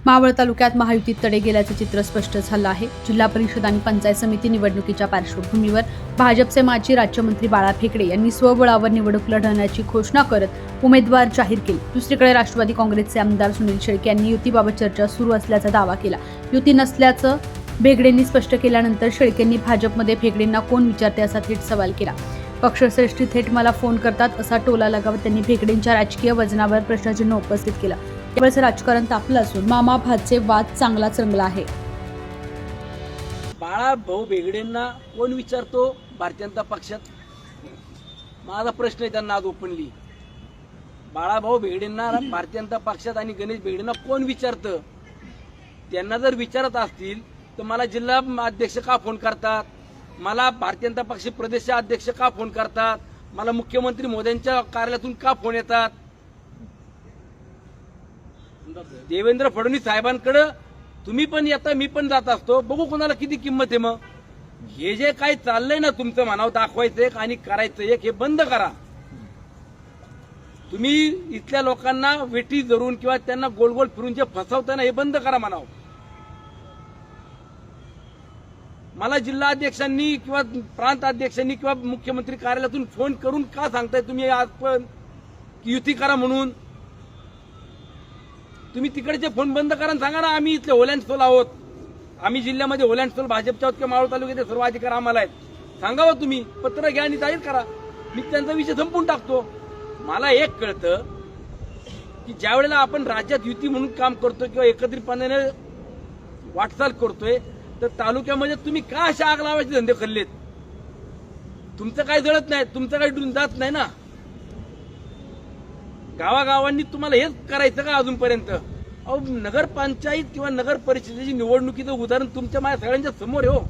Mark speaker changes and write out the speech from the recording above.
Speaker 1: मावळ तालुक्यात महायुतीत तडे गेल्याचे चित्र स्पष्ट झालं आहे। जिल्हा परिषद आणि पंचायत समिती निवडणुकीच्या पार्श्वभूमीवर भाजपचे माजी राज्यमंत्री बाळा फेकडे यांनी स्वबळावर निवडणूक लढवण्याची घोषणा करत उमेदवार जाहीर केले। दुसरीकडे राष्ट्रवादी काँग्रेसचे आमदार सुनील शेळके यांनी युतीबाबत चर्चा सुरू असल्याचा दावा केला। युती नसल्याचं भेगडेंनी स्पष्ट केल्यानंतर शेळकेंनी भाजपमध्ये फेगडेंना कोण विचारते असा थेट सवाल केला। पक्षश्रेष्ठी थेट मला फोन करतात असा टोला लगावत त्यांनी भेगडेंच्या राजकीय वजनावर प्रश्नचिन्ह उपस्थित केलं। त्यावेळेस राजकारण तापलं असून मामा भाचे वाद चांगलाच रंगला आहे।
Speaker 2: बाळा भाऊ भेगडेंना कोण विचारतो भारतीय जनता पक्षात? माझा प्रश्न आहे त्यांना आज ओपनली। बाळा भाऊ भेगडेंना भारतीय जनता पक्षात आणि गणेश भेगडेंना कोण विचारतं? त्यांना जर विचारत असतील तर मला जिल्हा अध्यक्ष का फोन करतात? मला भारतीय जनता पक्ष प्रदेश अध्यक्ष का फोन करतात? मला मुख्यमंत्री मोदींच्या कार्यालयातून का फोन येतात? देवेंद्र फडणवीस साहेबांकडे तुम्ही पण येता, मी पण जात असतो। बघू कोणाला किती किंमत आहे। मग हे जे काही चाललंय ना तुमचं म्हणावं दाखवायचं एक आणि करायचं एक, हे बंद करा। तुम्ही इथल्या लोकांना वेठी धरून किंवा त्यांना गोल गोल फिरून जे फसवताय ना, हे बंद करा म्हणावं। मला जिल्हा अध्यक्षांनी किंवा प्रांत अध्यक्षांनी किंवा मुख्यमंत्री कार्यालयातून फोन करून का सांगताय तुम्ही आज पण की युती करा म्हणून? तुम्ही तिकडचे फोन बंद करा आणि सांगा ना आम्ही इथले होलँडस्टोल आहोत, आम्ही जिल्ह्यामध्ये होलँडस्टोल भाजपच्या आहोत किंवा मावळ तालुक्याचे सर्व अधिकार आम्हाला आहेत, सांगावं। तुम्ही पत्र घ्या आणि जाहीर करा, मी त्यांचा विषय संपून टाकतो। मला एक कळतं की ज्या वेळेला आपण राज्यात युती म्हणून काम करतो किंवा एकत्रितपणे वाटचाल करतोय तर तालुक्यामध्ये तुम्ही का अशा आग लावायचे धंदे खाल्लेत? तुमचं काय जळत नाही, तुमचं काही जात नाही ना। गावागावांनी तुम्हाला हेच करायचं का अजूनपर्यंत? अहो, नगरपंचायत किंवा नगर परिषदेची निवडणुकीचं उदाहरण तुमच्या माझ्या सगळ्यांच्या समोर आहे हो।